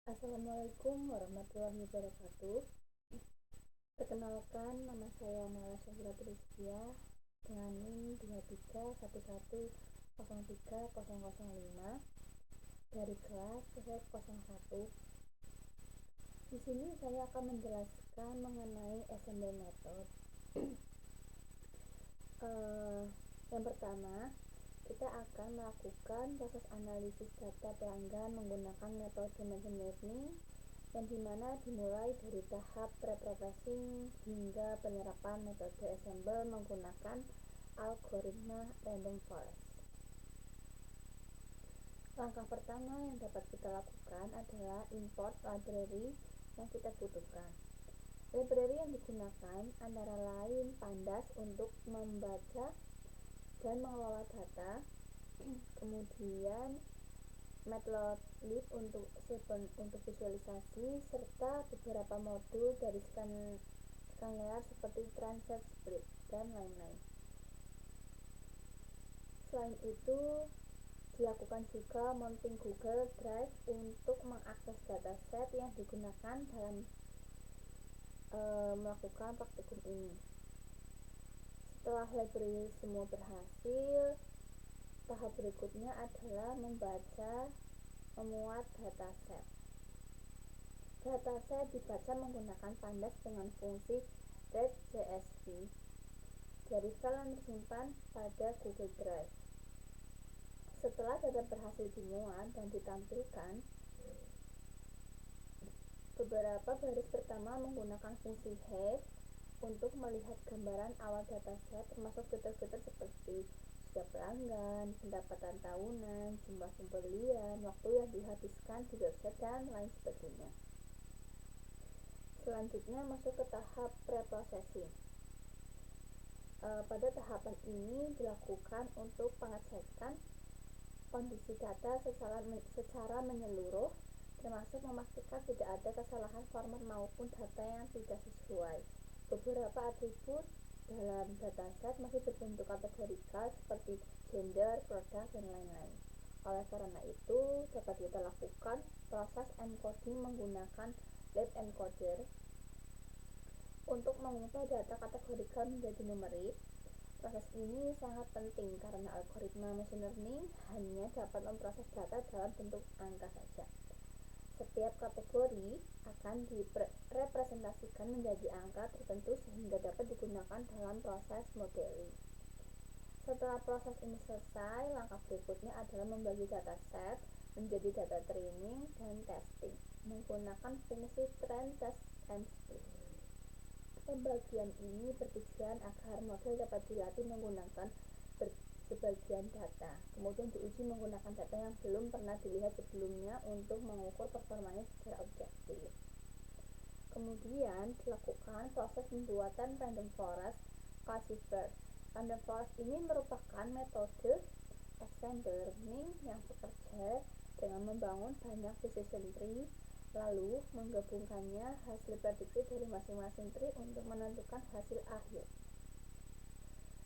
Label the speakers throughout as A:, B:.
A: Assalamualaikum warahmatullahi wabarakatuh. Perkenalkan, nama saya Nala Syafira Triskia dengan NIM 231103005 dari kelas FF01. Di sini saya akan menjelaskan mengenai assembly method. Yang pertama, kita akan melakukan proses analisis data pelanggan menggunakan metode machine learning yang dimana dimulai dari tahap pre-processing hingga penerapan metode assemble menggunakan algoritma random forest. Langkah pertama yang dapat kita lakukan adalah import library yang kita butuhkan. Library yang digunakan antara lain Pandas untuk membaca dan mengelola data, kemudian Matplotlib untuk visualisasi, serta beberapa modul dari scan layer seperti transit split dan lain-lain. Selain itu, dilakukan juga mounting Google Drive untuk mengakses dataset yang digunakan dalam melakukan praktikum ini. Setelah library semua berhasil, tahap berikutnya adalah memuat dataset. Dataset dibaca menggunakan Pandas dengan fungsi read.csv dari file yang tersimpan pada Google Drive. Setelah data berhasil dimuat dan ditampilkan, beberapa baris pertama menggunakan fungsi hash untuk melihat gambaran awal dataset termasuk fitur-fitur seperti jumlah pelanggan, pendapatan tahunan, jumlah pembelian, waktu yang dihabiskan di website, dan lain sebagainya. Selanjutnya masuk ke tahap pre-processing. Pada tahapan ini dilakukan untuk pengecekan kondisi data secara menyeluruh, termasuk memastikan tidak ada kesalahan format maupun data yang tidak sesuai. Beberapa atribut dalam dataset masih berbentuk kategorikal seperti gender, produk, dan lain-lain. Oleh karena itu, dapat kita lakukan proses encoding menggunakan lab encoder untuk mengubah data kategorikal menjadi numerik. Proses ini sangat penting karena algoritma machine learning hanya dapat memproses data dalam bentuk angka saja. Setiap kategori akan direpresentasikan menjadi angka tertentu sehingga dapat digunakan dalam proses modeling. Setelah proses ini selesai, langkah berikutnya adalah membagi dataset menjadi data training dan testing menggunakan fungsi train, test, and split. Pembagian ini bertujuan agar model dapat dilatih menggunakan sebagian data, kemudian diuji menggunakan data yang belum pernah dilihat sebelumnya untuk mengukur performanya secara objektif. Kemudian dilakukan proses pembuatan random forest classifier. Random forest ini merupakan metode assembly learning yang bekerja dengan membangun banyak decision tree, lalu menggabungkannya hasil prediksi dari masing-masing tree untuk menentukan hasil akhir.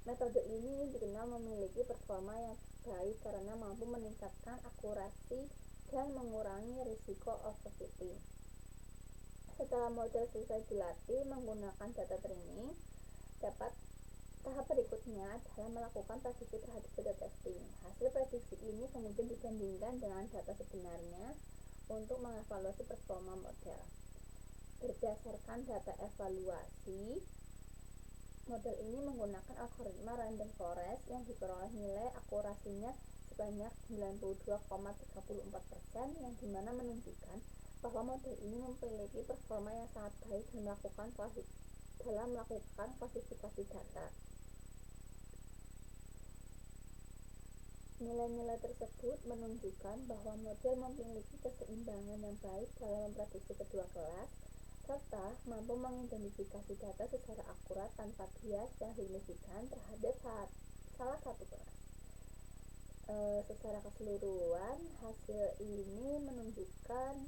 A: Metode ini dikenal memiliki performa yang baik karena mampu meningkatkan akurasi dan mengurangi risiko overfitting. Setelah model selesai dilatih menggunakan data training, tahap berikutnya adalah melakukan prediksi terhadap data testing. Hasil prediksi ini kemudian dibandingkan dengan data sebenarnya untuk mengevaluasi performa model. Berdasarkan data evaluasi, model ini menggunakan algoritma random forest yang diperoleh nilai akurasinya sebanyak 92,34%, yang dimana menunjukkan bahwa model ini memiliki performa yang sangat baik dalam melakukan klasifikasi data. Nilai-nilai tersebut menunjukkan bahwa model memiliki keseimbangan yang baik dalam memprediksi kedua kelas, serta mampu mengidentifikasi data secara akurat tanpa bias yang signifikan terhadap salah satu kelas. Secara keseluruhan, hasil ini menunjukkan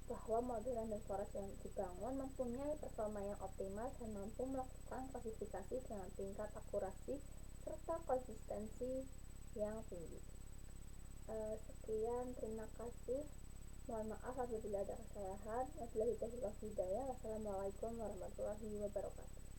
A: bahwa model random forest yang dibangun mempunyai performa yang optimal dan mampu melakukan klasifikasi dengan tingkat akurasi serta konsistensi yang tinggi. Sekian, terima kasih. Mohon maaf apabila ada kesalahan. Wabillahi taufiq wal hidayah. Wassalamualaikum warahmatullahi wabarakatuh.